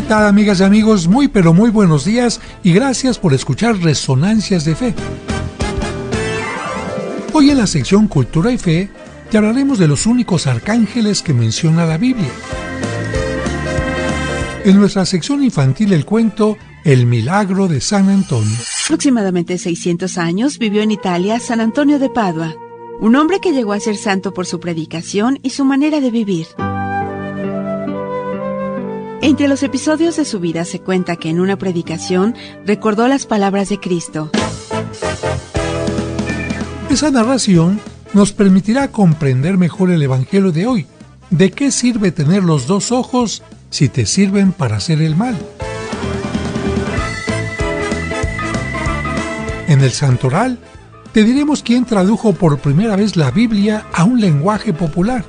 ¿Qué tal, amigas y amigos? Muy pero muy buenos días y gracias por escuchar Resonancias de Fe. Hoy en la sección Cultura y Fe te hablaremos de los únicos arcángeles que menciona la Biblia. En nuestra sección infantil el cuento El milagro de San Antonio. Aproximadamente 600 años vivió en Italia San Antonio de Padua, un hombre que llegó a ser santo por su predicación y su manera de vivir. Entre los episodios de su vida se cuenta que en una predicación recordó las palabras de Cristo. Esa narración nos permitirá comprender mejor el Evangelio de hoy. ¿De qué sirve tener los dos ojos si te sirven para hacer el mal? En el Santoral te diremos quién tradujo por primera vez la Biblia a un lenguaje popular.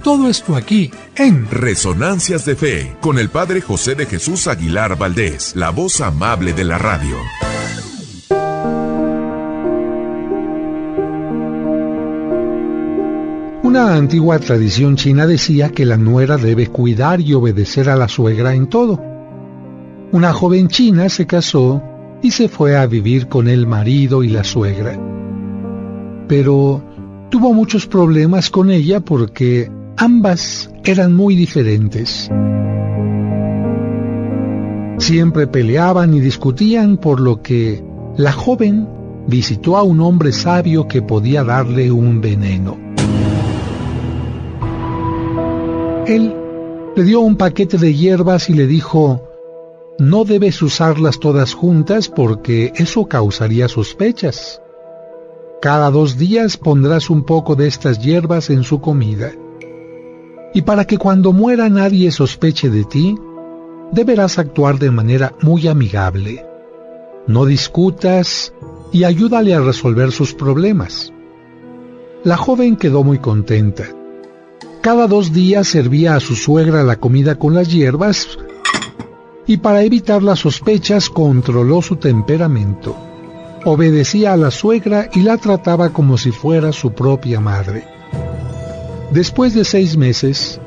Todo esto aquí en Resonancias de Fe, con el Padre José de Jesús Aguilar Valdés, la voz amable de la radio. Una antigua tradición china decía que la nuera debe cuidar y obedecer a la suegra en todo. Una joven china se casó y se fue a vivir con el marido y la suegra. Pero tuvo muchos problemas con ella porque ambas eran muy diferentes. Siempre peleaban y discutían, por lo que la joven visitó a un hombre sabio que podía darle un veneno. Él le dio un paquete de hierbas y le dijo: no debes usarlas todas juntas porque eso causaría sospechas. Cada 2 días pondrás un poco de estas hierbas en su comida. Y para que cuando muera nadie sospeche de ti, deberás actuar de manera muy amigable. No discutas y ayúdale a resolver sus problemas. La joven quedó muy contenta. Cada 2 días servía a su suegra la comida con las hierbas y para evitar las sospechas controló su temperamento. Obedecía a la suegra y la trataba como si fuera su propia madre. Después de 6 meses,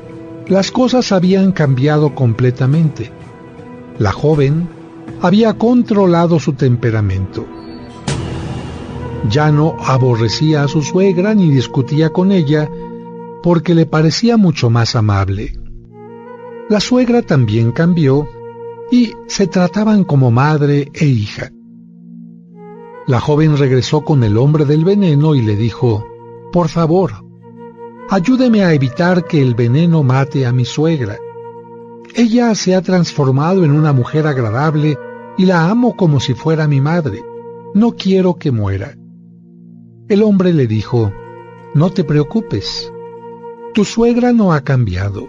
las cosas habían cambiado completamente. La joven había controlado su temperamento. Ya no aborrecía a su suegra ni discutía con ella porque le parecía mucho más amable. La suegra también cambió y se trataban como madre e hija. La joven regresó con el hombre del veneno y le dijo: por favor, ayúdeme a evitar que el veneno mate a mi suegra. Ella se ha transformado en una mujer agradable y la amo como si fuera mi madre. No quiero que muera. El hombre le dijo: no te preocupes. Tu suegra no ha cambiado.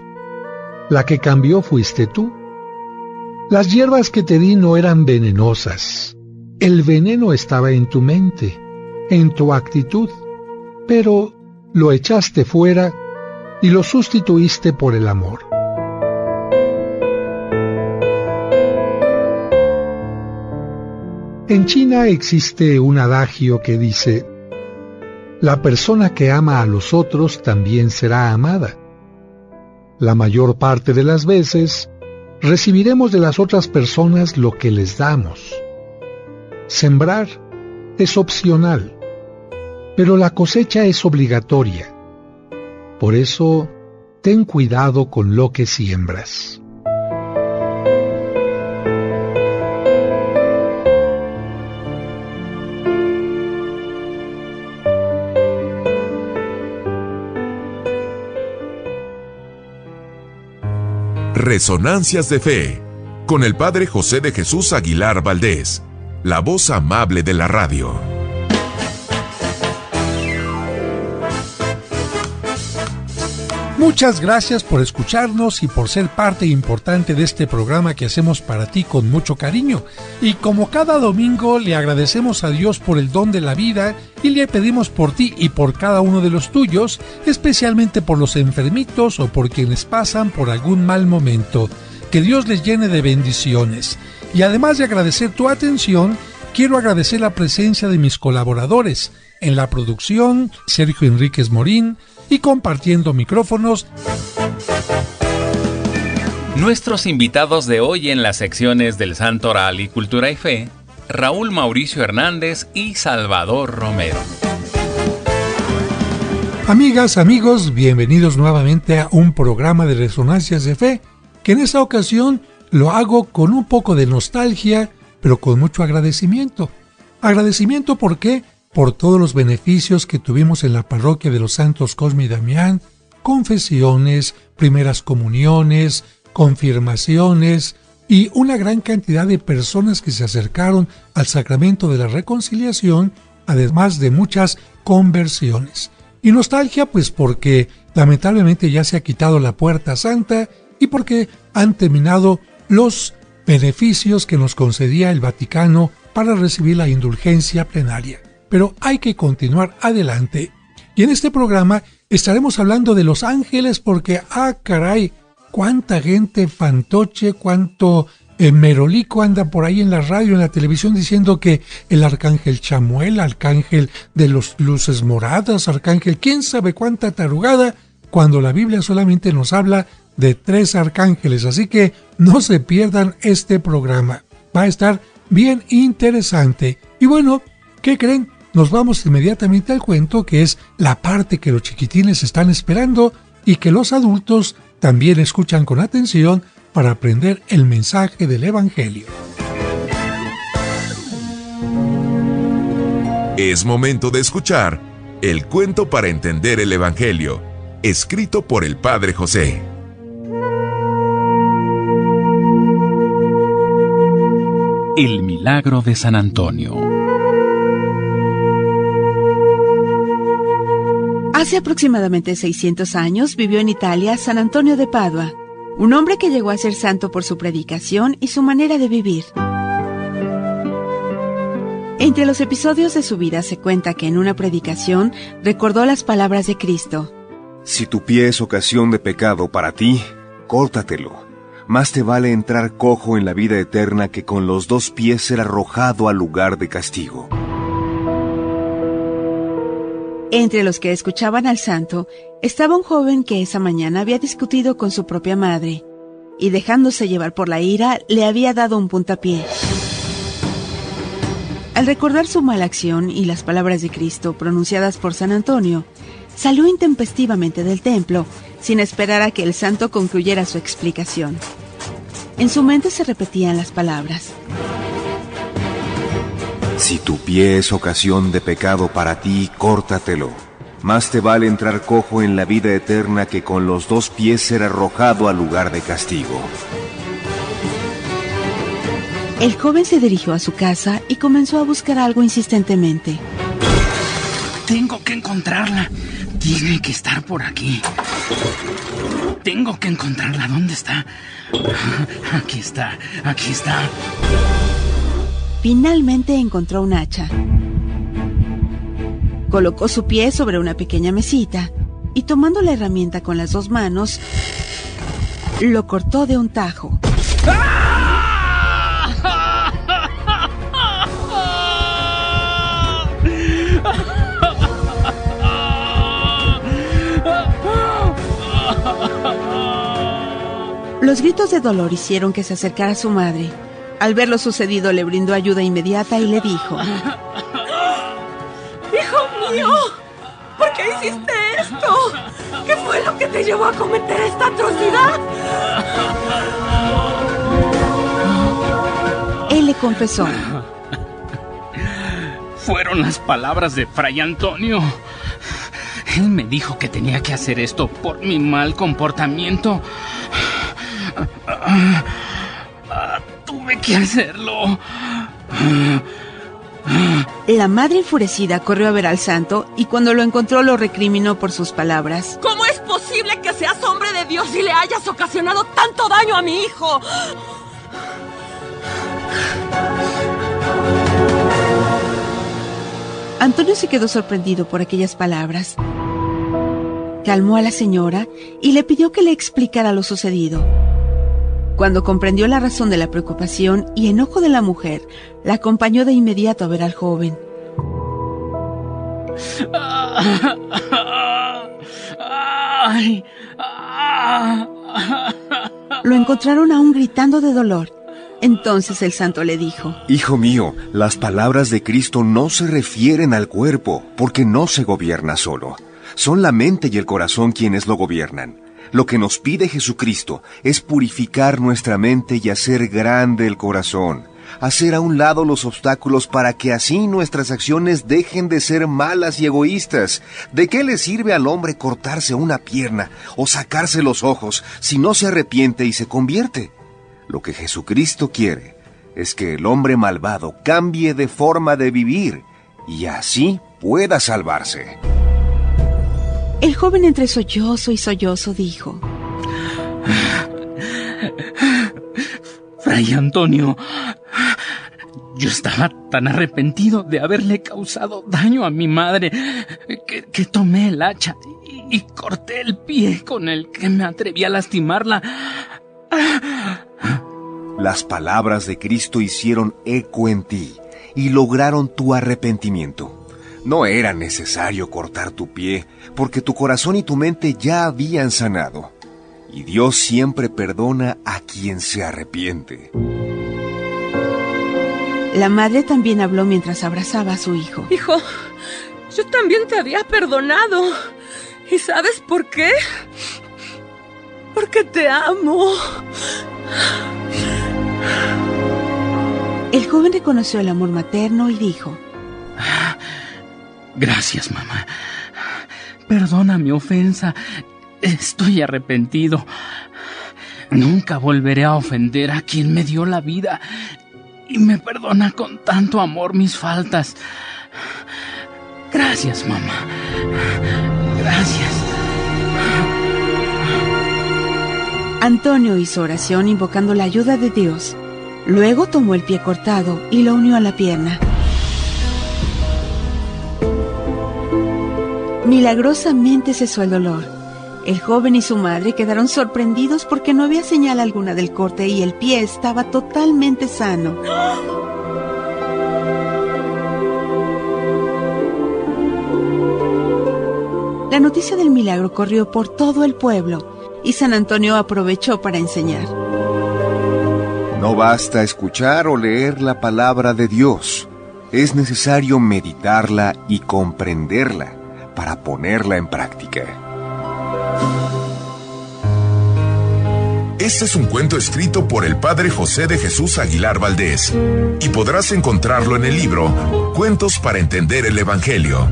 La que cambió fuiste tú. Las hierbas que te di no eran venenosas. El veneno estaba en tu mente, en tu actitud, pero lo echaste fuera y lo sustituiste por el amor. En China existe un adagio que dice: la persona que ama a los otros también será amada. La mayor parte de las veces recibiremos de las otras personas lo que les damos. Sembrar es opcional, pero la cosecha es obligatoria. Por eso, ten cuidado con lo que siembras. Resonancias de Fe, con el Padre José de Jesús Aguilar Valdés, la voz amable de la radio. Muchas gracias por escucharnos y por ser parte importante de este programa que hacemos para ti con mucho cariño. Y como cada domingo le agradecemos a Dios por el don de la vida y le pedimos por ti y por cada uno de los tuyos, especialmente por los enfermitos o por quienes pasan por algún mal momento. Que Dios les llene de bendiciones. Y además de agradecer tu atención, quiero agradecer la presencia de mis colaboradores. En la producción, Sergio Enríquez Morín, y compartiendo micrófonos, Nuestros invitados de hoy en las secciones del Santo Oral y Cultura y Fe, Raúl Mauricio Hernández y Salvador Romero. Amigas, amigos, bienvenidos nuevamente a un programa de Resonancias de Fe, que en esta ocasión lo hago con un poco de nostalgia, pero con mucho agradecimiento. Agradecimiento, ¿por qué? Por todos los beneficios que tuvimos en la parroquia de los Santos Cosme y Damián, confesiones, primeras comuniones, confirmaciones y una gran cantidad de personas que se acercaron al sacramento de la reconciliación, además de muchas conversiones. Y nostalgia, pues porque lamentablemente ya se ha quitado la Puerta Santa y porque han terminado los beneficios que nos concedía el Vaticano para recibir la indulgencia plenaria. Pero hay que continuar adelante. Y en este programa estaremos hablando de los ángeles porque, caray, cuánta gente fantoche, cuánto merolico anda por ahí en la radio, en la televisión, diciendo que el arcángel Chamuel, arcángel de los luces moradas, arcángel quién sabe cuánta tarugada, cuando la Biblia solamente nos habla de 3 arcángeles. Así que no se pierdan este programa. Va a estar bien interesante. Y bueno, ¿qué creen? Nos vamos inmediatamente al cuento, que es la parte que los chiquitines están esperando y que los adultos también escuchan con atención para aprender el mensaje del Evangelio. Es momento de escuchar el cuento para entender el Evangelio, escrito por el Padre José. El milagro de San Antonio. Hace aproximadamente 600 años vivió en Italia San Antonio de Padua, un hombre que llegó a ser santo por su predicación y su manera de vivir. Entre los episodios de su vida se cuenta que en una predicación recordó las palabras de Cristo. Si tu pie es ocasión de pecado para ti, córtatelo. Más te vale entrar cojo en la vida eterna que con los 2 pies ser arrojado al lugar de castigo. Entre los que escuchaban al santo estaba un joven que esa mañana había discutido con su propia madre y, dejándose llevar por la ira, le había dado un puntapié. Al recordar su mala acción y las palabras de Cristo pronunciadas por San Antonio, salió intempestivamente del templo sin esperar a que el santo concluyera su explicación. En su mente se repetían las palabras. Si tu pie es ocasión de pecado para ti, córtatelo. Más te vale entrar cojo en la vida eterna que con los 2 pies ser arrojado al lugar de castigo. El joven se dirigió a su casa y comenzó a buscar algo insistentemente. Tengo que encontrarla. Tiene que estar por aquí. Tengo que encontrarla. ¿Dónde está? Aquí está, aquí está. Finalmente encontró un hacha. Colocó su pie sobre una pequeña mesita y, tomando la herramienta con las 2 manos, lo cortó de un tajo. Los gritos de dolor hicieron que se acercara a su madre. Al ver lo sucedido, le brindó ayuda inmediata y le dijo: ¡Hijo mío! ¿Por qué hiciste esto? ¿Qué fue lo que te llevó a cometer esta atrocidad? Él le confesó: Fueron las palabras de Fray Antonio. Él me dijo que tenía que hacer esto por mi mal comportamiento. Tuve que hacerlo. La madre, enfurecida, corrió a ver al santo y cuando lo encontró lo recriminó por sus palabras. ¿Cómo es posible que seas hombre de Dios y le hayas ocasionado tanto daño a mi hijo? Antonio se quedó sorprendido por aquellas palabras. Calmó a la señora y le pidió que le explicara lo sucedido. Cuando comprendió la razón de la preocupación y enojo de la mujer, la acompañó de inmediato a ver al joven. Lo encontraron aún gritando de dolor. Entonces el santo le dijo: Hijo mío, las palabras de Cristo no se refieren al cuerpo, porque no se gobierna solo. Son la mente y el corazón quienes lo gobiernan. Lo que nos pide Jesucristo es purificar nuestra mente y hacer grande el corazón. Hacer a un lado los obstáculos para que así nuestras acciones dejen de ser malas y egoístas. ¿De qué le sirve al hombre cortarse una pierna o sacarse los ojos si no se arrepiente y se convierte? Lo que Jesucristo quiere es que el hombre malvado cambie de forma de vivir y así pueda salvarse. El joven, entre sollozo y sollozo, dijo: Fray Antonio, yo estaba tan arrepentido de haberle causado daño a mi madre que tomé el hacha y corté el pie con el que me atreví a lastimarla. Las palabras de Cristo hicieron eco en ti y lograron tu arrepentimiento. No era necesario cortar tu pie, porque tu corazón y tu mente ya habían sanado. Y Dios siempre perdona a quien se arrepiente. La madre también habló mientras abrazaba a su hijo. Hijo, yo también te había perdonado. ¿Y sabes por qué? Porque te amo. El joven reconoció el amor materno y dijo: Gracias, mamá. Perdona mi ofensa. Estoy arrepentido. Nunca volveré a ofender a quien me dio la vida y me perdona con tanto amor mis faltas. Gracias, mamá. Gracias. Antonio hizo oración invocando la ayuda de Dios. Luego tomó el pie cortado y lo unió a la pierna. Milagrosamente cesó el dolor. El joven y su madre quedaron sorprendidos porque no había señal alguna del corte y el pie estaba totalmente sano. La noticia del milagro corrió por todo el pueblo y San Antonio aprovechó para enseñar. No basta escuchar o leer la palabra de Dios. Es necesario meditarla y comprenderla para ponerla en práctica. Este es un cuento escrito por el padre José de Jesús Aguilar Valdés y podrás encontrarlo en el libro Cuentos para entender el Evangelio.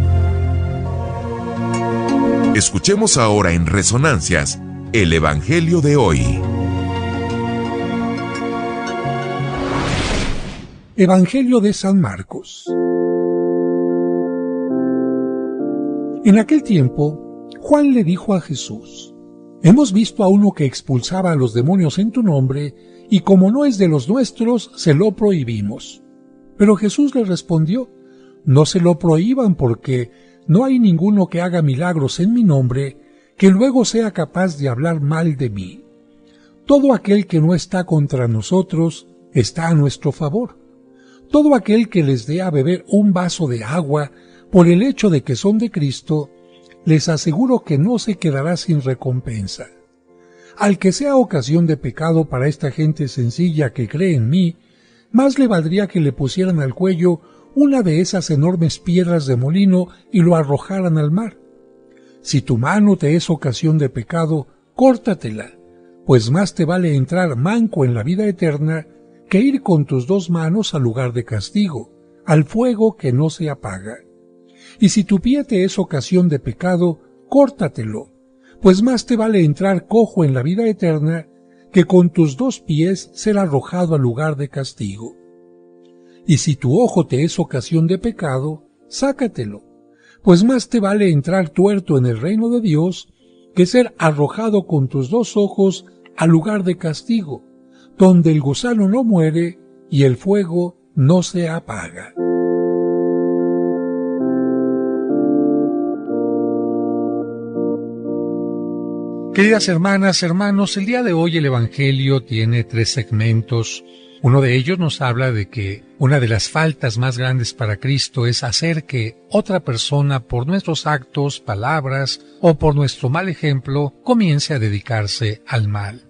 Escuchemos ahora en Resonancias el Evangelio de hoy. Evangelio de San Marcos. En aquel tiempo, Juan le dijo a Jesús: Hemos visto a uno que expulsaba a los demonios en tu nombre, y como no es de los nuestros, se lo prohibimos. Pero Jesús le respondió: No se lo prohíban, porque no hay ninguno que haga milagros en mi nombre que luego sea capaz de hablar mal de mí. Todo aquel que no está contra nosotros está a nuestro favor. Todo aquel que les dé a beber un vaso de agua por el hecho de que son de Cristo, les aseguro que no se quedará sin recompensa. Al que sea ocasión de pecado para esta gente sencilla que cree en mí, más le valdría que le pusieran al cuello una de esas enormes piedras de molino y lo arrojaran al mar. Si tu mano te es ocasión de pecado, córtatela, pues más te vale entrar manco en la vida eterna que ir con tus dos manos al lugar de castigo, al fuego que no se apaga. Y si tu pie te es ocasión de pecado, córtatelo, pues más te vale entrar cojo en la vida eterna que con tus dos pies ser arrojado al lugar de castigo. Y si tu ojo te es ocasión de pecado, sácatelo, pues más te vale entrar tuerto en el reino de Dios que ser arrojado con tus dos ojos al lugar de castigo, donde el gusano no muere y el fuego no se apaga. Queridas hermanas, hermanos, el día de hoy el Evangelio tiene 3 segmentos. Uno de ellos nos habla de que una de las faltas más grandes para Cristo es hacer que otra persona, por nuestros actos, palabras o por nuestro mal ejemplo, comience a dedicarse al mal.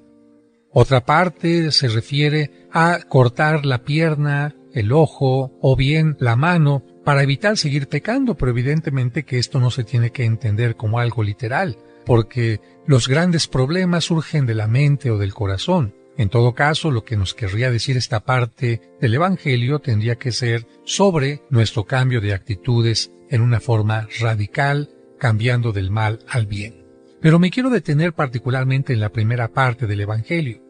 Otra parte se refiere a cortar la pierna, el ojo o bien la mano para evitar seguir pecando, pero evidentemente que esto no se tiene que entender como algo literal, porque los grandes problemas surgen de la mente o del corazón. En todo caso, lo que nos querría decir esta parte del Evangelio tendría que ser sobre nuestro cambio de actitudes en una forma radical, cambiando del mal al bien. Pero me quiero detener particularmente en la primera parte del Evangelio.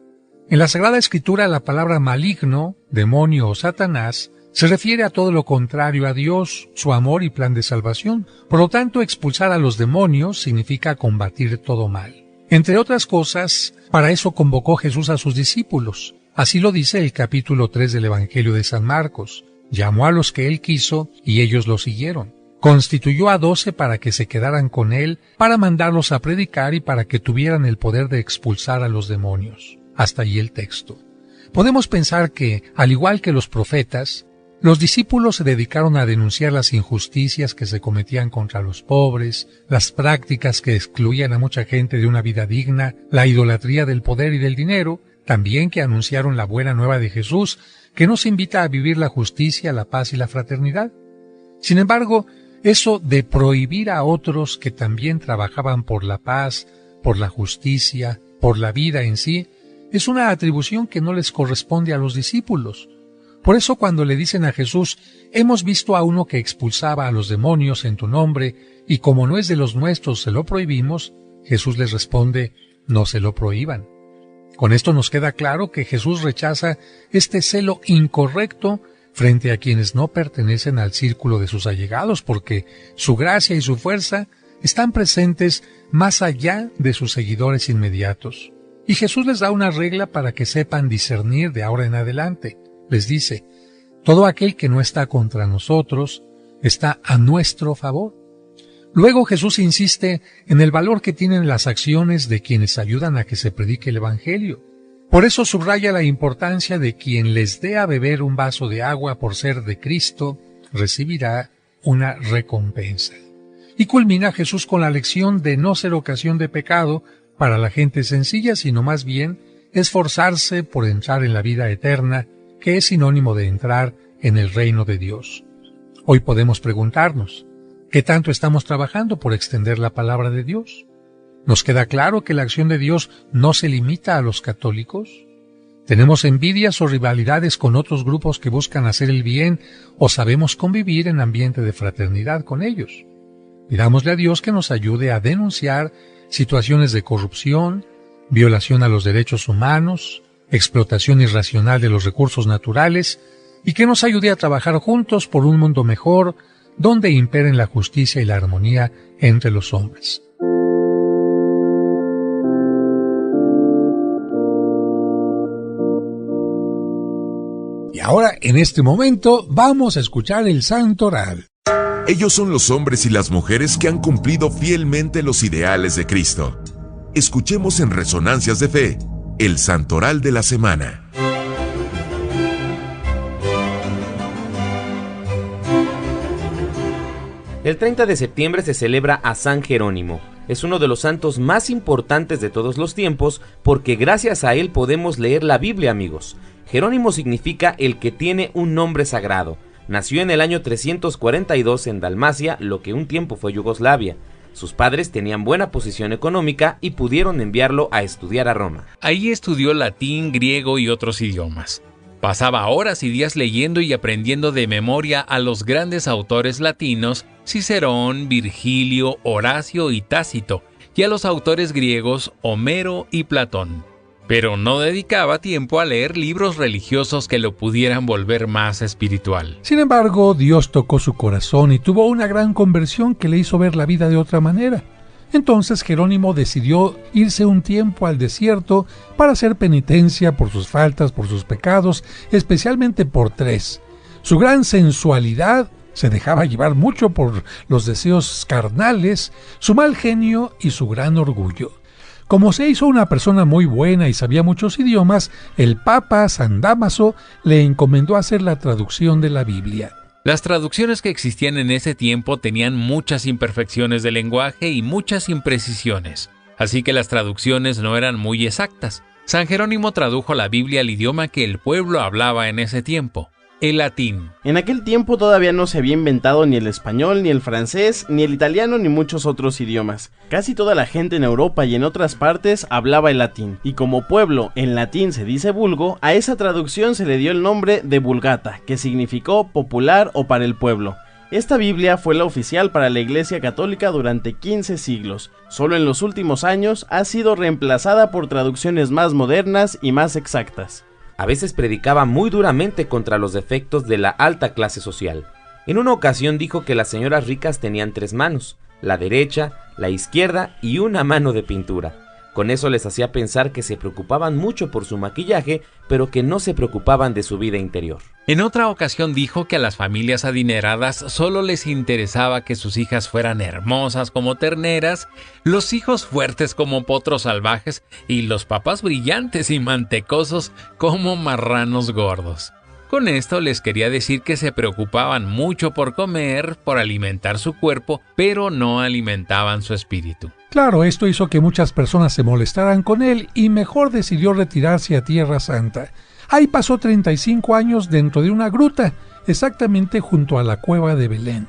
En la Sagrada Escritura, la palabra maligno, demonio o Satanás se refiere a todo lo contrario a Dios, su amor y plan de salvación. Por lo tanto, expulsar a los demonios significa combatir todo mal. Entre otras cosas, para eso convocó Jesús a sus discípulos. Así lo dice el capítulo 3 del Evangelio de San Marcos. Llamó a los que él quiso y ellos lo siguieron. Constituyó a 12 para que se quedaran con él, para mandarlos a predicar y para que tuvieran el poder de expulsar a los demonios. Hasta ahí el texto. Podemos pensar que, al igual que los profetas, los discípulos se dedicaron a denunciar las injusticias que se cometían contra los pobres, las prácticas que excluían a mucha gente de una vida digna, la idolatría del poder y del dinero, también que anunciaron la buena nueva de Jesús, que nos invita a vivir la justicia, la paz y la fraternidad. Sin embargo, eso de prohibir a otros que también trabajaban por la paz, por la justicia, por la vida en sí, es una atribución que no les corresponde a los discípulos. Por eso cuando le dicen a Jesús, hemos visto a uno que expulsaba a los demonios en tu nombre, y como no es de los nuestros se lo prohibimos, Jesús les responde, no se lo prohíban. Con esto nos queda claro que Jesús rechaza este celo incorrecto frente a quienes no pertenecen al círculo de sus allegados, porque su gracia y su fuerza están presentes más allá de sus seguidores inmediatos. Y Jesús les da una regla para que sepan discernir de ahora en adelante. Les dice, todo aquel que no está contra nosotros está a nuestro favor. Luego Jesús insiste en el valor que tienen las acciones de quienes ayudan a que se predique el Evangelio. Por eso subraya la importancia de quien les dé a beber un vaso de agua por ser de Cristo, recibirá una recompensa. Y culmina Jesús con la lección de no ser ocasión de pecado para la gente sencilla, sino más bien esforzarse por entrar en la vida eterna, que es sinónimo de entrar en el reino de Dios. Hoy podemos preguntarnos, ¿qué tanto estamos trabajando por extender la palabra de Dios? ¿Nos queda claro que la acción de Dios no se limita a los católicos? ¿Tenemos envidias o rivalidades con otros grupos que buscan hacer el bien o sabemos convivir en ambiente de fraternidad con ellos? Pidámosle a Dios que nos ayude a denunciar situaciones de corrupción, violación a los derechos humanos, explotación irracional de los recursos naturales y que nos ayude a trabajar juntos por un mundo mejor donde imperen la justicia y la armonía entre los hombres. Y ahora, en este momento, vamos a escuchar el Santoral. Ellos son los hombres y las mujeres que han cumplido fielmente los ideales de Cristo. Escuchemos en Resonancias de Fe el Santoral de la semana. El 30 de septiembre se celebra a San Jerónimo. Es uno de los santos más importantes de todos los tiempos porque gracias a él podemos leer la Biblia, amigos. Jerónimo significa el que tiene un nombre sagrado. Nació en el año 342 en Dalmacia, lo que un tiempo fue Yugoslavia. Sus padres tenían buena posición económica y pudieron enviarlo a estudiar a Roma. Ahí estudió latín, griego y otros idiomas. Pasaba horas y días leyendo y aprendiendo de memoria a los grandes autores latinos, Cicerón, Virgilio, Horacio y Tácito, y a los autores griegos Homero y Platón. Pero no dedicaba tiempo a leer libros religiosos que lo pudieran volver más espiritual. Sin embargo, Dios tocó su corazón y tuvo una gran conversión que le hizo ver la vida de otra manera. Entonces Jerónimo decidió irse un tiempo al desierto para hacer penitencia por sus faltas, por sus pecados, especialmente por 3. Su gran sensualidad, se dejaba llevar mucho por los deseos carnales, su mal genio y su gran orgullo. Como se hizo una persona muy buena y sabía muchos idiomas, el Papa San Dámaso le encomendó hacer la traducción de la Biblia. Las traducciones que existían en ese tiempo tenían muchas imperfecciones de lenguaje y muchas imprecisiones, así que las traducciones no eran muy exactas. San Jerónimo tradujo la Biblia al idioma que el pueblo hablaba en ese tiempo, el latín. En aquel tiempo todavía no se había inventado ni el español, ni el francés, ni el italiano, ni muchos otros idiomas. Casi toda la gente en Europa y en otras partes hablaba el latín, y como pueblo en latín se dice vulgo, a esa traducción se le dio el nombre de Vulgata, que significó popular o para el pueblo. Esta Biblia fue la oficial para la Iglesia Católica durante 15 siglos. Solo en los últimos años ha sido reemplazada por traducciones más modernas y más exactas. A veces predicaba muy duramente contra los defectos de la alta clase social. En una ocasión dijo que las señoras ricas tenían 3 manos, la derecha, la izquierda y una mano de pintura. Con eso les hacía pensar que se preocupaban mucho por su maquillaje, pero que no se preocupaban de su vida interior. En otra ocasión dijo que a las familias adineradas solo les interesaba que sus hijas fueran hermosas como terneras, los hijos fuertes como potros salvajes y los papás brillantes y mantecosos como marranos gordos. Con esto les quería decir que se preocupaban mucho por comer, por alimentar su cuerpo, pero no alimentaban su espíritu. Claro, esto hizo que muchas personas se molestaran con él y mejor decidió retirarse a Tierra Santa. Ahí pasó 35 años dentro de una gruta, exactamente junto a la cueva de Belén.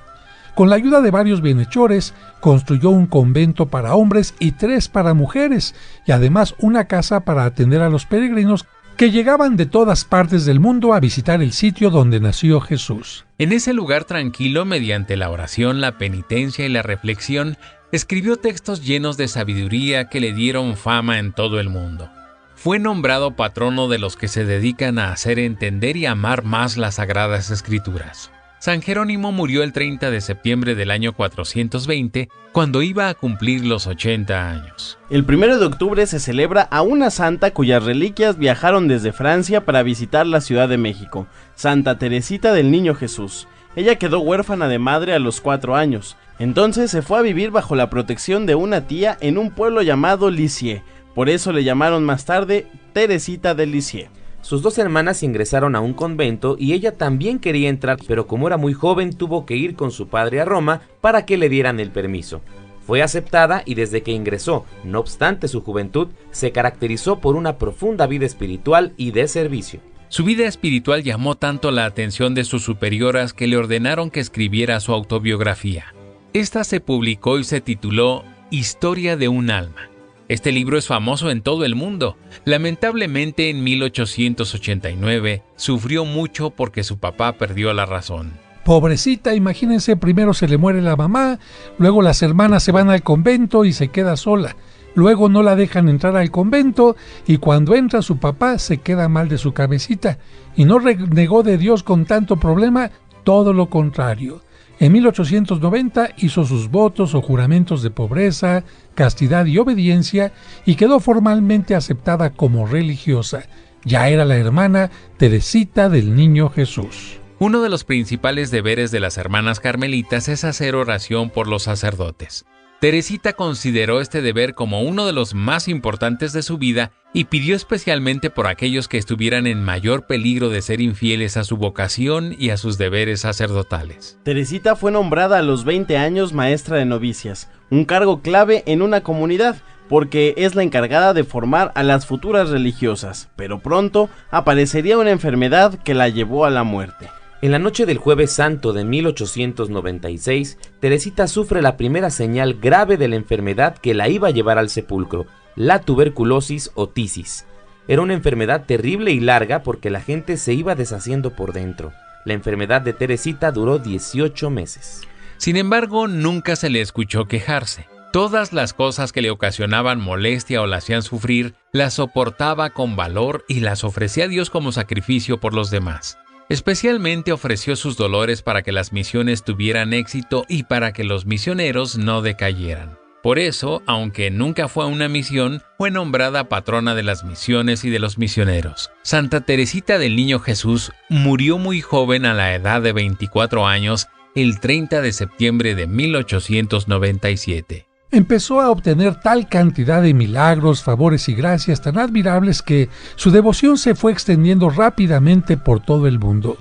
Con la ayuda de varios bienhechores, construyó un convento para hombres y 3 para mujeres, y además una casa para atender a los peregrinos que llegaban de todas partes del mundo a visitar el sitio donde nació Jesús. En ese lugar tranquilo, mediante la oración, la penitencia y la reflexión, escribió textos llenos de sabiduría que le dieron fama en todo el mundo. Fue nombrado patrono de los que se dedican a hacer entender y amar más las Sagradas Escrituras. San Jerónimo murió el 30 de septiembre del año 420, cuando iba a cumplir los 80 años. El 1 de octubre se celebra a una santa cuyas reliquias viajaron desde Francia para visitar la Ciudad de México, Santa Teresita del Niño Jesús. Ella quedó huérfana de madre a los 4 años. Entonces se fue a vivir bajo la protección de una tía en un pueblo llamado Lisieux. Por eso le llamaron más tarde Teresita de Lisieux. Sus 2 hermanas ingresaron a un convento y ella también quería entrar, pero como era muy joven tuvo que ir con su padre a Roma para que le dieran el permiso. Fue aceptada y desde que ingresó, no obstante su juventud, se caracterizó por una profunda vida espiritual y de servicio. Su vida espiritual llamó tanto la atención de sus superioras que le ordenaron que escribiera su autobiografía. Esta se publicó y se tituló Historia de un alma. Este libro es famoso en todo el mundo. Lamentablemente, en 1889 sufrió mucho porque su papá perdió la razón. Pobrecita, imagínense, primero se le muere la mamá, luego las hermanas se van al convento y se queda sola. Luego no la dejan entrar al convento y cuando entra su papá se queda mal de su cabecita. Y no renegó de Dios con tanto problema, todo lo contrario. En 1890 hizo sus votos o juramentos de pobreza, castidad y obediencia y quedó formalmente aceptada como religiosa. Ya era la hermana Teresita del Niño Jesús. Uno de los principales deberes de las hermanas carmelitas es hacer oración por los sacerdotes. Teresita consideró este deber como uno de los más importantes de su vida y pidió especialmente por aquellos que estuvieran en mayor peligro de ser infieles a su vocación y a sus deberes sacerdotales. Teresita fue nombrada a los 20 años maestra de novicias, un cargo clave en una comunidad, porque es la encargada de formar a las futuras religiosas, pero pronto aparecería una enfermedad que la llevó a la muerte. En la noche del Jueves Santo de 1896, Teresita sufre la primera señal grave de la enfermedad que la iba a llevar al sepulcro, la tuberculosis o tisis. Era una enfermedad terrible y larga porque la gente se iba deshaciendo por dentro. La enfermedad de Teresita duró 18 meses. Sin embargo, nunca se le escuchó quejarse. Todas las cosas que le ocasionaban molestia o la hacían sufrir, las soportaba con valor y las ofrecía a Dios como sacrificio por los demás. Especialmente ofreció sus dolores para que las misiones tuvieran éxito y para que los misioneros no decayeran. Por eso, aunque nunca fue a una misión, fue nombrada patrona de las misiones y de los misioneros. Santa Teresita del Niño Jesús murió muy joven a la edad de 24 años, el 30 de septiembre de 1897. empezó a obtener tal cantidad de milagros, favores y gracias tan admirables que su devoción se fue extendiendo rápidamente por todo el mundo.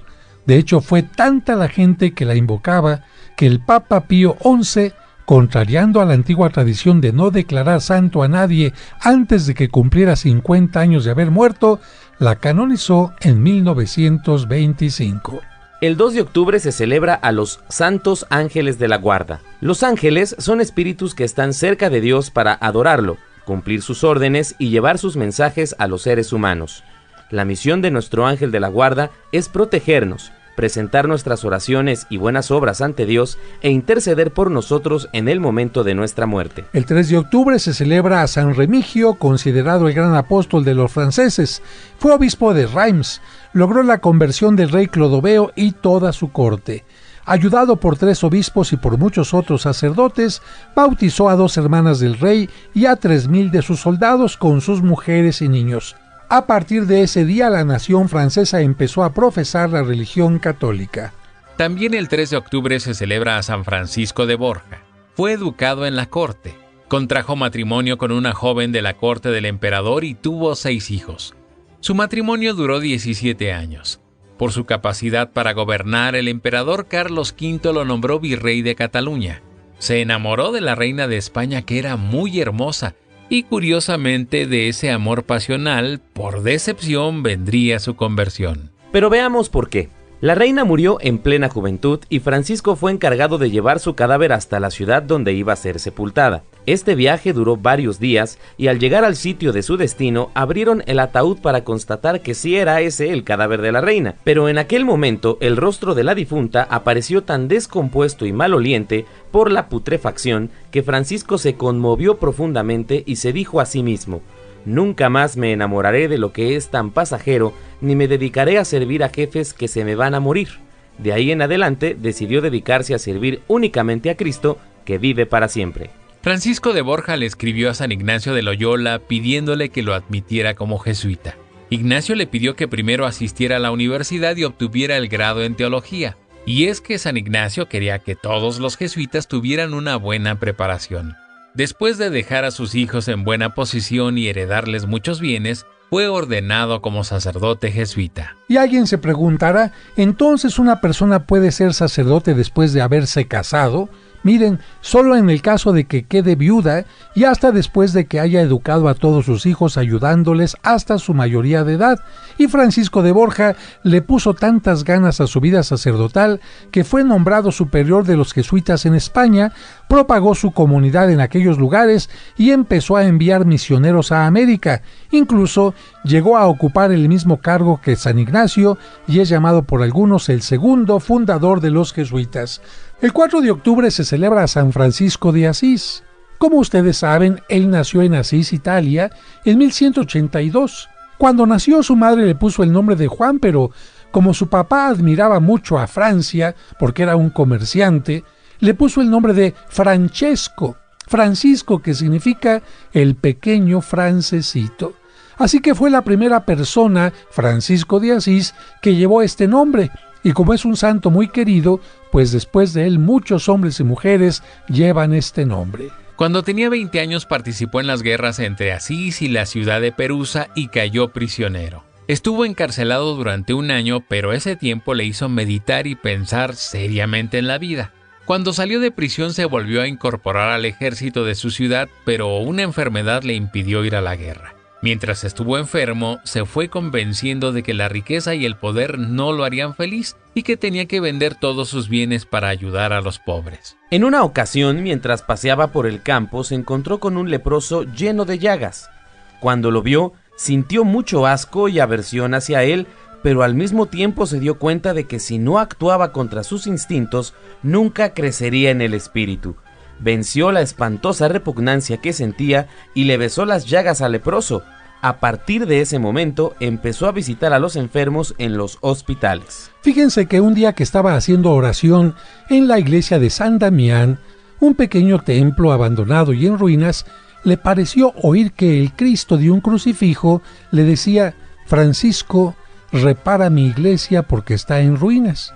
De hecho, fue tanta la gente que la invocaba que el Papa Pío XI, contrariando a la antigua tradición de no declarar santo a nadie antes de que cumpliera 50 años de haber muerto, la canonizó en 1925. El 2 de octubre se celebra a los Santos Ángeles de la Guarda. Los ángeles son espíritus que están cerca de Dios para adorarlo, cumplir sus órdenes y llevar sus mensajes a los seres humanos. La misión de nuestro ángel de la guarda es protegernos, presentar nuestras oraciones y buenas obras ante Dios e interceder por nosotros en el momento de nuestra muerte. El 3 de octubre se celebra a San Remigio, considerado el gran apóstol de los franceses. Fue obispo de Reims, logró la conversión del rey Clodoveo y toda su corte. Ayudado por 3 obispos y por muchos otros sacerdotes, bautizó a 2 hermanas del rey y a 3,000 de sus soldados con sus mujeres y niños. A partir de ese día, la nación francesa empezó a profesar la religión católica. También el 3 de octubre se celebra a San Francisco de Borja. Fue educado en la corte. Contrajo matrimonio con una joven de la corte del emperador y tuvo 6 hijos. Su matrimonio duró 17 años. Por su capacidad para gobernar, el emperador Carlos V lo nombró virrey de Cataluña. Se enamoró de la reina de España, que era muy hermosa, y curiosamente de ese amor pasional, por decepción, vendría su conversión. Pero veamos por qué. La reina murió en plena juventud y Francisco fue encargado de llevar su cadáver hasta la ciudad donde iba a ser sepultada. Este viaje duró varios días y al llegar al sitio de su destino abrieron el ataúd para constatar que sí era ese el cadáver de la reina. Pero en aquel momento el rostro de la difunta apareció tan descompuesto y maloliente por la putrefacción que Francisco se conmovió profundamente y se dijo a sí mismo: nunca más me enamoraré de lo que es tan pasajero, ni me dedicaré a servir a jefes que se me van a morir. De ahí en adelante decidió dedicarse a servir únicamente a Cristo, que vive para siempre. Francisco de Borja le escribió a San Ignacio de Loyola pidiéndole que lo admitiera como jesuita. Ignacio le pidió que primero asistiera a la universidad y obtuviera el grado en teología. Y es que San Ignacio quería que todos los jesuitas tuvieran una buena preparación. Después de dejar a sus hijos en buena posición y heredarles muchos bienes, fue ordenado como sacerdote jesuita. Y alguien se preguntará, ¿entonces una persona puede ser sacerdote después de haberse casado? Miren, solo en el caso de que quede viuda y hasta después de que haya educado a todos sus hijos ayudándoles hasta su mayoría de edad. Y Francisco de Borja le puso tantas ganas a su vida sacerdotal que fue nombrado superior de los jesuitas en España, propagó su comunidad en aquellos lugares y empezó a enviar misioneros a América. Incluso llegó a ocupar el mismo cargo que San Ignacio y es llamado por algunos el segundo fundador de los jesuitas. El 4 de octubre se celebra a San Francisco de Asís. Como ustedes saben, él nació en Asís, Italia, en 1182. Cuando nació, su madre le puso el nombre de Juan, pero como su papá admiraba mucho a Francia, porque era un comerciante, le puso el nombre de Francesco, Francisco, que significa el pequeño francesito. Así que fue la primera persona, Francisco de Asís, que llevó este nombre. Y como es un santo muy querido, pues después de él muchos hombres y mujeres llevan este nombre. Cuando tenía 20 años participó en las guerras entre Asís y la ciudad de Perusa y cayó prisionero. Estuvo encarcelado durante 1 año, pero ese tiempo le hizo meditar y pensar seriamente en la vida. Cuando salió de prisión se volvió a incorporar al ejército de su ciudad, pero una enfermedad le impidió ir a la guerra. Mientras estuvo enfermo, se fue convenciendo de que la riqueza y el poder no lo harían feliz y que tenía que vender todos sus bienes para ayudar a los pobres. En una ocasión, mientras paseaba por el campo, se encontró con un leproso lleno de llagas. Cuando lo vio, sintió mucho asco y aversión hacia él, pero al mismo tiempo se dio cuenta de que si no actuaba contra sus instintos, nunca crecería en el espíritu. Venció la espantosa repugnancia que sentía y le besó las llagas al leproso. A partir de ese momento empezó a visitar a los enfermos en los hospitales. Fíjense que un día que estaba haciendo oración en la iglesia de San Damián, un pequeño templo abandonado y en ruinas, le pareció oír que el Cristo de un crucifijo le decía: Francisco, repara mi iglesia porque está en ruinas.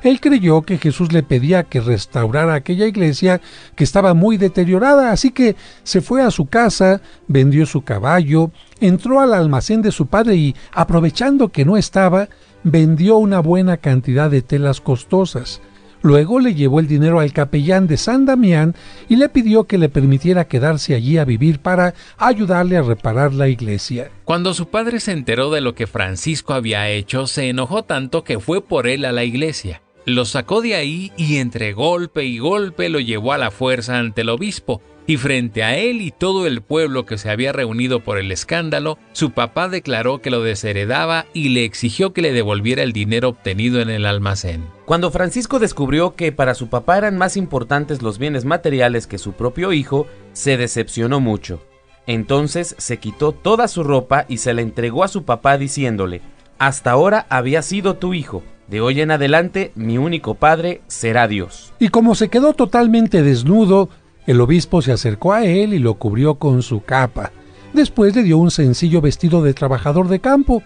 Él creyó que Jesús le pedía que restaurara aquella iglesia que estaba muy deteriorada, así que se fue a su casa, vendió su caballo, entró al almacén de su padre y, aprovechando que no estaba, vendió una buena cantidad de telas costosas. Luego le llevó el dinero al capellán de San Damián y le pidió que le permitiera quedarse allí a vivir para ayudarle a reparar la iglesia. Cuando su padre se enteró de lo que Francisco había hecho, se enojó tanto que fue por él a la iglesia. Lo sacó de ahí y entre golpe y golpe lo llevó a la fuerza ante el obispo. Y frente a él y todo el pueblo que se había reunido por el escándalo, su papá declaró que lo desheredaba y le exigió que le devolviera el dinero obtenido en el almacén. Cuando Francisco descubrió que para su papá eran más importantes los bienes materiales que su propio hijo, se decepcionó mucho. Entonces se quitó toda su ropa y se la entregó a su papá diciéndole: «Hasta ahora había sido tu hijo. De hoy en adelante mi único padre será Dios». Y como se quedó totalmente desnudo, el obispo se acercó a él y lo cubrió con su capa. Después le dio un sencillo vestido de trabajador de campo.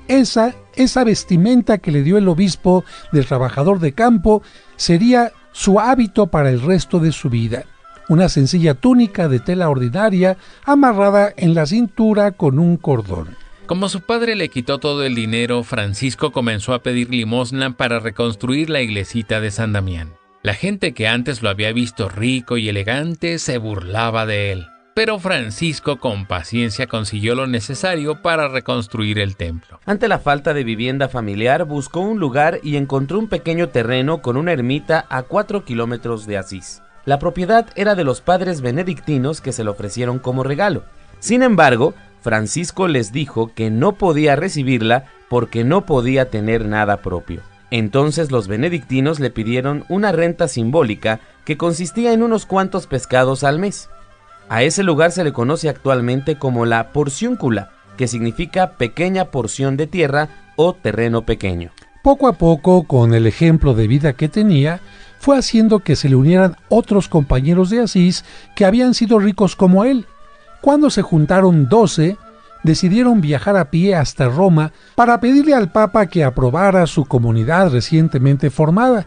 Esa vestimenta que le dio el obispo de trabajador de campo sería su hábito para el resto de su vida. Una sencilla túnica de tela ordinaria amarrada en la cintura con un cordón. Como su padre le quitó todo el dinero, Francisco comenzó a pedir limosna para reconstruir la iglesita de San Damián. La gente que antes lo había visto rico y elegante se burlaba de él, pero Francisco con paciencia consiguió lo necesario para reconstruir el templo. Ante la falta de vivienda familiar, buscó un lugar y encontró un pequeño terreno con una ermita a 4 kilómetros de Asís. La propiedad era de los padres benedictinos que se le ofrecieron como regalo. Sin embargo, Francisco les dijo que no podía recibirla porque no podía tener nada propio. Entonces los benedictinos le pidieron una renta simbólica que consistía en unos cuantos pescados al mes. A ese lugar se le conoce actualmente como la porciúncula, que significa pequeña porción de tierra o terreno pequeño. Poco a poco, con el ejemplo de vida que tenía, fue haciendo que se le unieran otros compañeros de Asís que habían sido ricos como él. Cuando se juntaron 12, decidieron viajar a pie hasta Roma para pedirle al Papa que aprobara su comunidad recientemente formada.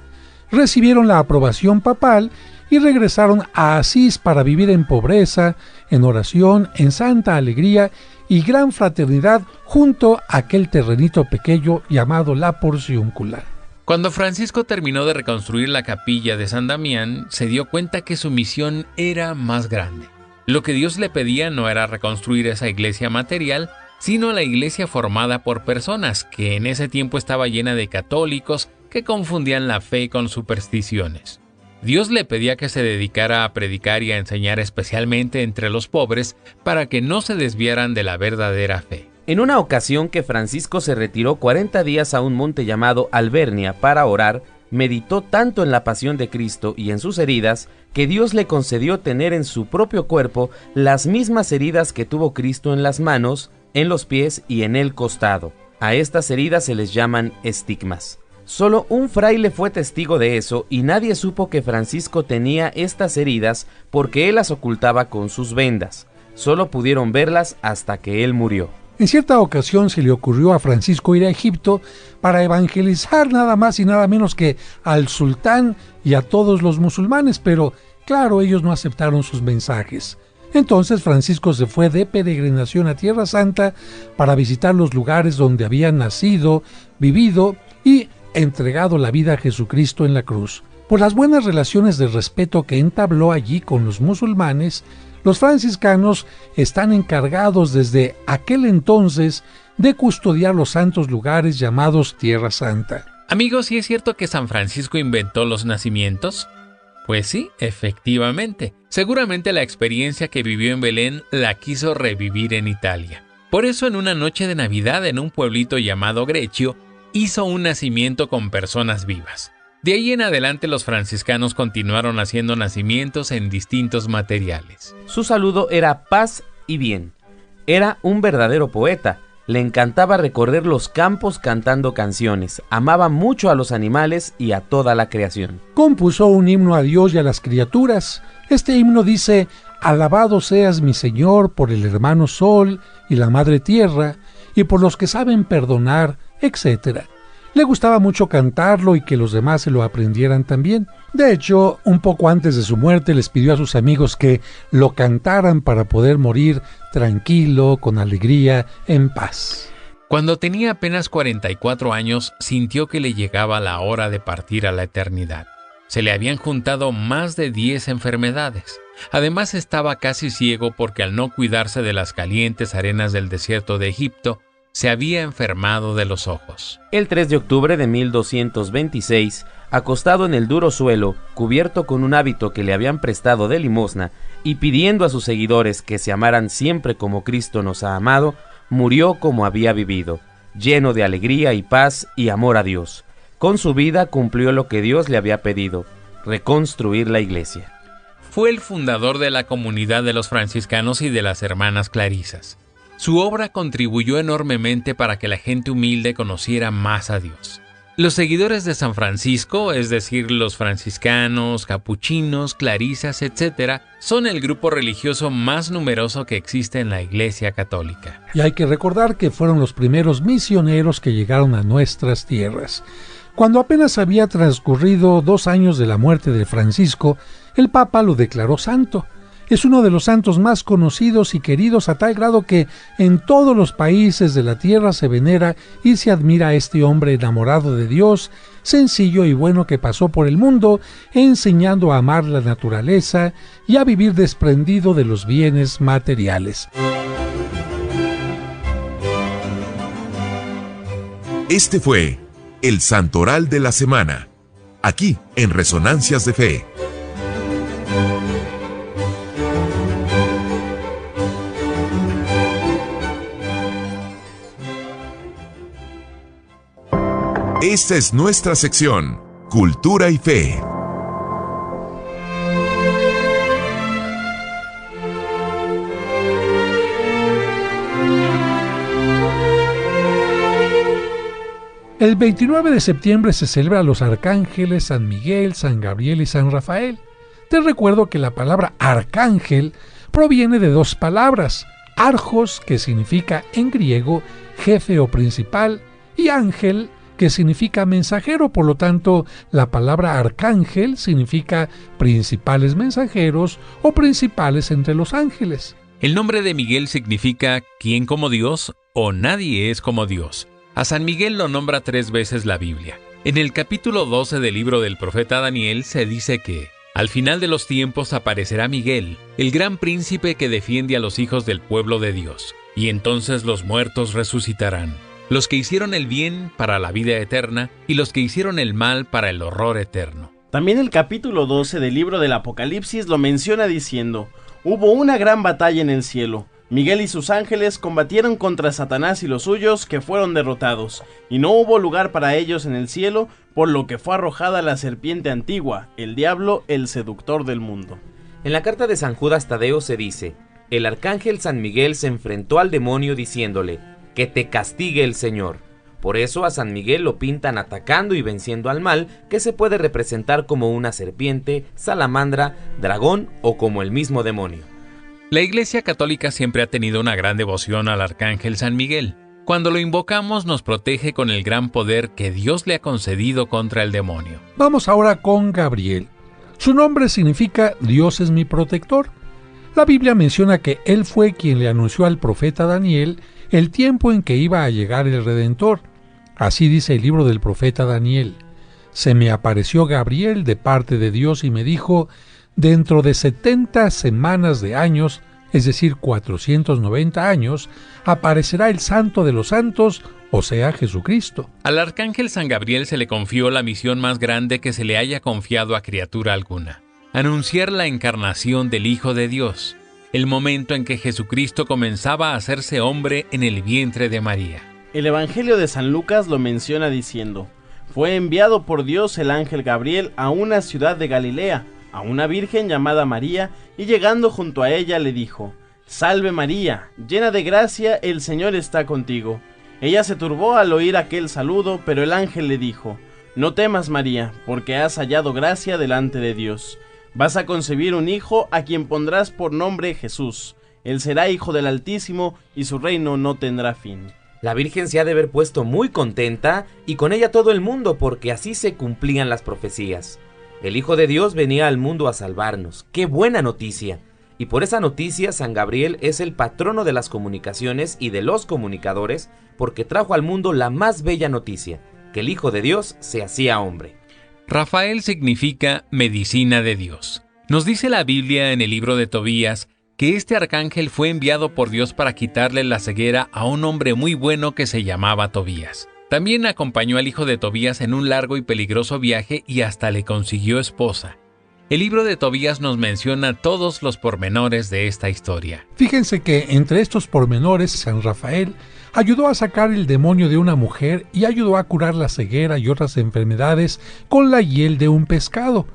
Recibieron la aprobación papal y regresaron a Asís para vivir en pobreza, en oración, en santa alegría y gran fraternidad junto a aquel terrenito pequeño llamado la Porciúncula. Cuando Francisco terminó de reconstruir la capilla de San Damián, se dio cuenta que su misión era más grande. Lo que Dios le pedía no era reconstruir esa iglesia material, sino la iglesia formada por personas que en ese tiempo estaba llena de católicos que confundían la fe con supersticiones. Dios le pedía que se dedicara a predicar y a enseñar especialmente entre los pobres para que no se desviaran de la verdadera fe. En una ocasión que Francisco se retiró 40 días a un monte llamado Albernia para orar, meditó tanto en la pasión de Cristo y en sus heridas que Dios le concedió tener en su propio cuerpo las mismas heridas que tuvo Cristo en las manos, en los pies y en el costado. A estas heridas se les llaman estigmas. Solo un fraile fue testigo de eso y nadie supo que Francisco tenía estas heridas porque él las ocultaba con sus vendas. Solo pudieron verlas hasta que él murió. En cierta ocasión se le ocurrió a Francisco ir a Egipto para evangelizar nada más y nada menos que al sultán y a todos los musulmanes, pero claro, ellos no aceptaron sus mensajes. Entonces Francisco se fue de peregrinación a Tierra Santa para visitar los lugares donde había nacido, vivido y entregado la vida a Jesucristo en la cruz. Por las buenas relaciones de respeto que entabló allí con los musulmanes, los franciscanos están encargados desde aquel entonces de custodiar los santos lugares llamados Tierra Santa. Amigos, ¿sí es cierto que San Francisco inventó los nacimientos? Pues sí, efectivamente. Seguramente la experiencia que vivió en Belén la quiso revivir en Italia. Por eso en una noche de Navidad en un pueblito llamado Greccio, hizo un nacimiento con personas vivas. De ahí en adelante los franciscanos continuaron haciendo nacimientos en distintos materiales. Su saludo era paz y bien. Era un verdadero poeta. Le encantaba recorrer los campos cantando canciones. Amaba mucho a los animales y a toda la creación. Compuso un himno a Dios y a las criaturas. Este himno dice: «Alabado seas mi Señor por el hermano Sol y la Madre Tierra, y por los que saben perdonar», etc. Le gustaba mucho cantarlo y que los demás se lo aprendieran también. De hecho, un poco antes de su muerte les pidió a sus amigos que lo cantaran para poder morir tranquilo, con alegría, en paz. Cuando tenía apenas 44 años, sintió que le llegaba la hora de partir a la eternidad. Se le habían juntado más de 10 enfermedades. Además, estaba casi ciego porque al no cuidarse de las calientes arenas del desierto de Egipto, se había enfermado de los ojos. El 3 de octubre de 1226, acostado en el duro suelo, cubierto con un hábito que le habían prestado de limosna, y pidiendo a sus seguidores que se amaran siempre como Cristo nos ha amado, murió como había vivido, lleno de alegría y paz y amor a Dios. Con su vida cumplió lo que Dios le había pedido, reconstruir la iglesia. Fue el fundador de la comunidad de los franciscanos y de las hermanas clarisas. Su obra contribuyó enormemente para que la gente humilde conociera más a Dios. Los seguidores de San Francisco, es decir, los franciscanos, capuchinos, clarisas, etc., son el grupo religioso más numeroso que existe en la Iglesia Católica. Y hay que recordar que fueron los primeros misioneros que llegaron a nuestras tierras. Cuando apenas había transcurrido 2 años de la muerte de Francisco, el Papa lo declaró santo. Es uno de los santos más conocidos y queridos a tal grado que en todos los países de la tierra se venera y se admira a este hombre enamorado de Dios, sencillo y bueno que pasó por el mundo enseñando a amar la naturaleza y a vivir desprendido de los bienes materiales. Este fue el Santoral de la Semana, aquí en Resonancias de Fe. Esta es nuestra sección, Cultura y Fe. El 29 de septiembre se celebra a los arcángeles San Miguel, San Gabriel y San Rafael. Te recuerdo que la palabra arcángel proviene de 2 palabras, arjos, que significa en griego jefe o principal, y ángel, que significa mensajero. Por lo tanto, la palabra arcángel significa principales mensajeros o principales entre los ángeles. El nombre de Miguel significa ¿quién como Dios? O nadie es como Dios. A San Miguel lo nombra 3 veces la Biblia. En el capítulo 12 del libro del profeta Daniel se dice que al final de los tiempos aparecerá Miguel, el gran príncipe que defiende a los hijos del pueblo de Dios, y entonces los muertos resucitarán. Los que hicieron el bien para la vida eterna y los que hicieron el mal para el horror eterno. También el capítulo 12 del libro del Apocalipsis lo menciona diciendo: hubo una gran batalla en el cielo. Miguel y sus ángeles combatieron contra Satanás y los suyos, que fueron derrotados, y no hubo lugar para ellos en el cielo, por lo que fue arrojada la serpiente antigua, el diablo, el seductor del mundo. En la carta de San Judas Tadeo se dice: el arcángel San Miguel se enfrentó al demonio diciéndole: que te castigue el Señor. Por eso a San Miguel lo pintan atacando y venciendo al mal, que se puede representar como una serpiente, salamandra, dragón o como el mismo demonio. La Iglesia Católica siempre ha tenido una gran devoción al arcángel San Miguel. Cuando lo invocamos nos protege con el gran poder que Dios le ha concedido contra el demonio. Vamos ahora con Gabriel. Su nombre significa Dios es mi protector. La Biblia menciona que él fue quien le anunció al profeta Daniel el tiempo en que iba a llegar el Redentor. Así dice el libro del profeta Daniel: se me apareció Gabriel de parte de Dios y me dijo: dentro de 70 semanas de años, es decir, 490 años, aparecerá el Santo de los Santos, o sea, Jesucristo. Al arcángel San Gabriel se le confió la misión más grande que se le haya confiado a criatura alguna: anunciar la encarnación del Hijo de Dios, el momento en que Jesucristo comenzaba a hacerse hombre en el vientre de María. El Evangelio de San Lucas lo menciona diciendo: fue enviado por Dios el ángel Gabriel a una ciudad de Galilea, a una virgen llamada María, y llegando junto a ella le dijo: salve María, llena de gracia, el Señor está contigo. Ella se turbó al oír aquel saludo, pero el ángel le dijo: no temas María, porque has hallado gracia delante de Dios. Vas a concebir un hijo a quien pondrás por nombre Jesús. Él será hijo del Altísimo y su reino no tendrá fin. La Virgen se ha de haber puesto muy contenta y con ella todo el mundo, porque así se cumplían las profecías. El Hijo de Dios venía al mundo a salvarnos. ¡Qué buena noticia! Y por esa noticia San Gabriel es el patrono de las comunicaciones y de los comunicadores, porque trajo al mundo la más bella noticia, que el Hijo de Dios se hacía hombre. Rafael significa medicina de Dios. Nos dice la Biblia en el libro de Tobías que este arcángel fue enviado por Dios para quitarle la ceguera a un hombre muy bueno que se llamaba Tobías. También acompañó al hijo de Tobías en un largo y peligroso viaje y hasta le consiguió esposa. El libro de Tobías nos menciona todos los pormenores de esta historia. Fíjense que entre estos pormenores, San Rafael ayudó a sacar el demonio de una mujer y ayudó a curar la ceguera y otras enfermedades con la hiel de un pescado.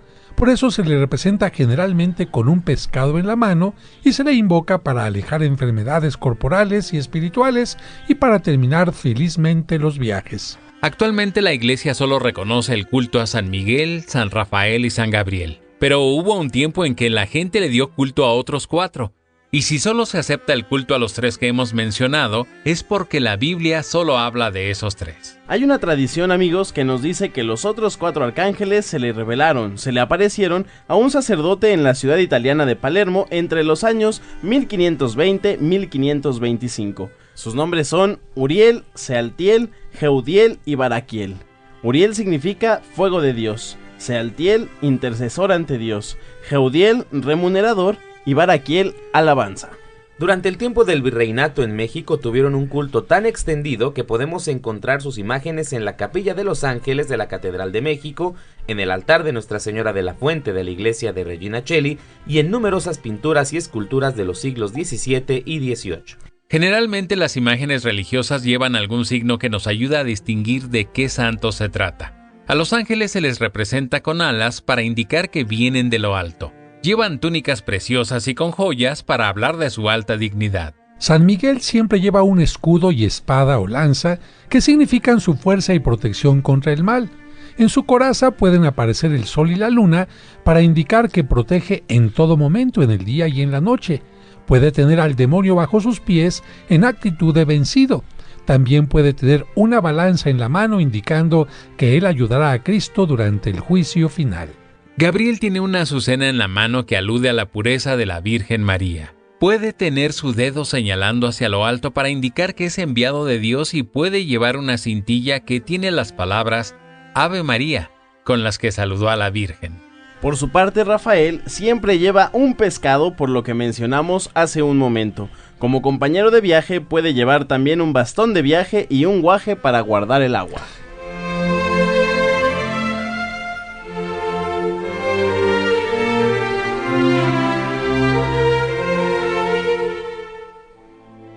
Por eso se le representa generalmente con un pescado en la mano y se le invoca para alejar enfermedades corporales y espirituales y para terminar felizmente los viajes. Actualmente la Iglesia solo reconoce el culto a San Miguel, San Rafael y San Gabriel. Pero hubo un tiempo en que la gente le dio culto a otros 4. Y si solo se acepta el culto a los 3 que hemos mencionado, es porque la Biblia solo habla de esos 3. Hay una tradición, amigos, que nos dice que los otros 4 arcángeles se le revelaron, se le aparecieron a un sacerdote en la ciudad italiana de Palermo entre los años 1520-1525. Sus nombres son Uriel, Sealtiel, Jeudiel y Baraquiel. Uriel significa fuego de Dios, Sealtiel, intercesor ante Dios, Jeudiel, remunerador, y Baraquiel, alabanza. Durante el tiempo del virreinato en México tuvieron un culto tan extendido que podemos encontrar sus imágenes en la Capilla de los Ángeles de la Catedral de México, en el altar de Nuestra Señora de la Fuente de la iglesia de Regina Coeli y en numerosas pinturas y esculturas de los siglos XVII y XVIII. Generalmente las imágenes religiosas llevan algún signo que nos ayuda a distinguir de qué santo se trata. A los ángeles se les representa con alas para indicar que vienen de lo alto. Llevan túnicas preciosas y con joyas para hablar de su alta dignidad. San Miguel siempre lleva un escudo y espada o lanza que significan su fuerza y protección contra el mal. En su coraza pueden aparecer el sol y la luna para indicar que protege en todo momento, en el día y en la noche. Puede tener al demonio bajo sus pies en actitud de vencido. También puede tener una balanza en la mano indicando que él ayudará a Cristo durante el juicio final. Gabriel tiene una azucena en la mano que alude a la pureza de la Virgen María. Puede tener su dedo señalando hacia lo alto para indicar que es enviado de Dios y puede llevar una cintilla que tiene las palabras Ave María, con las que saludó a la Virgen. Por su parte, Rafael siempre lleva un pescado, por lo que mencionamos hace un momento. Como compañero de viaje puede llevar también un bastón de viaje y un guaje para guardar el agua.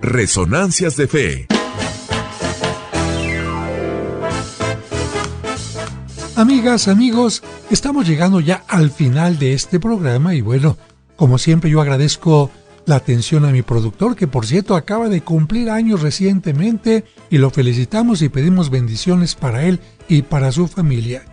Resonancias de Fe. Amigas, amigos, estamos llegando ya al final de este programa y bueno, como siempre yo agradezco la atención a mi productor, que por cierto acaba de cumplir años recientemente y lo felicitamos y pedimos bendiciones para él y para su familia.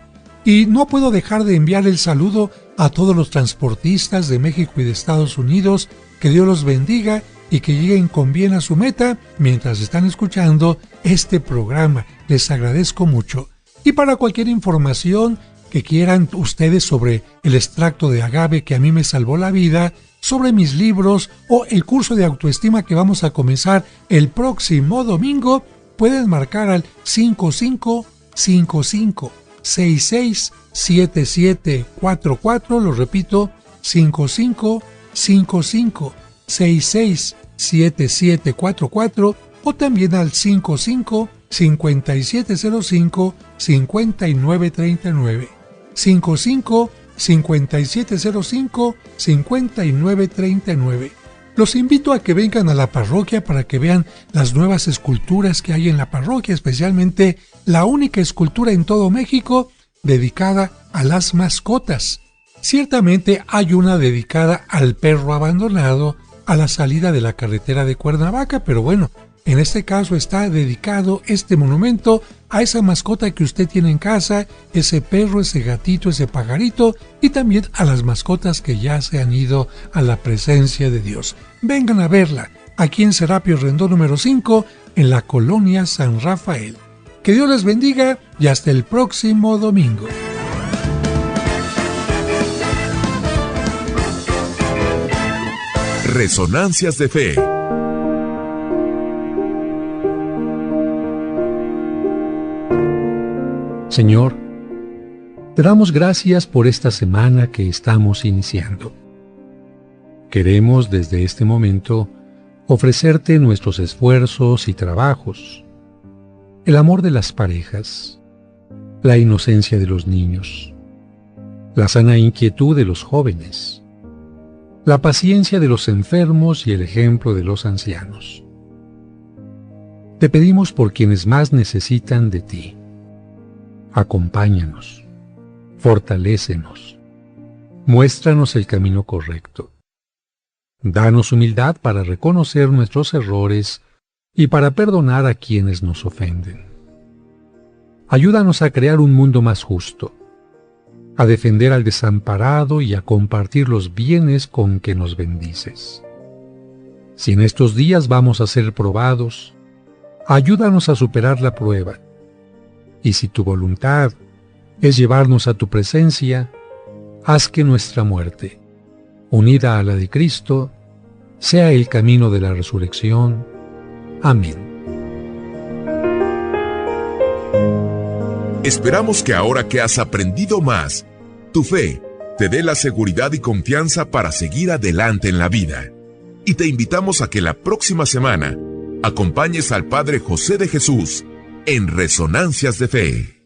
Y no puedo dejar de enviar el saludo a todos los transportistas de México y de Estados Unidos, que Dios los bendiga y que lleguen con bien a su meta mientras están escuchando este programa. Les agradezco mucho. Y para cualquier información que quieran ustedes sobre el extracto de agave que a mí me salvó la vida, sobre mis libros o el curso de autoestima que vamos a comenzar el próximo domingo, pueden marcar al 5555-667744, lo repito, 5555-667744 o también al 55-5705-5939. 55-5705-5939. Los invito a que vengan a la parroquia para que vean las nuevas esculturas que hay en la parroquia, especialmente la única escultura en todo México dedicada a las mascotas. Ciertamente hay una dedicada al perro abandonado a la salida de la carretera de Cuernavaca, pero bueno, en este caso está dedicado este monumento a esa mascota que usted tiene en casa, ese perro, ese gatito, ese pajarito, y también a las mascotas que ya se han ido a la presencia de Dios. Vengan a verla, aquí en Serapio Rendón número 5, en la colonia San Rafael. Que Dios les bendiga y hasta el próximo domingo. Resonancias de Fe. Señor, te damos gracias por esta semana que estamos iniciando. Queremos desde este momento ofrecerte nuestros esfuerzos y trabajos, el amor de las parejas, la inocencia de los niños, la sana inquietud de los jóvenes, la paciencia de los enfermos y el ejemplo de los ancianos. Te pedimos por quienes más necesitan de ti. Acompáñanos, fortalécenos, muéstranos el camino correcto. Danos humildad para reconocer nuestros errores y para perdonar a quienes nos ofenden. Ayúdanos a crear un mundo más justo, a defender al desamparado y a compartir los bienes con que nos bendices. Si en estos días vamos a ser probados, ayúdanos a superar la prueba. Y si tu voluntad es llevarnos a tu presencia, haz que nuestra muerte, unida a la de Cristo, sea el camino de la resurrección. Amén. Esperamos que ahora que has aprendido más, tu fe te dé la seguridad y confianza para seguir adelante en la vida. Y te invitamos a que la próxima semana acompañes al Padre José de Jesús en Resonancias de Fe.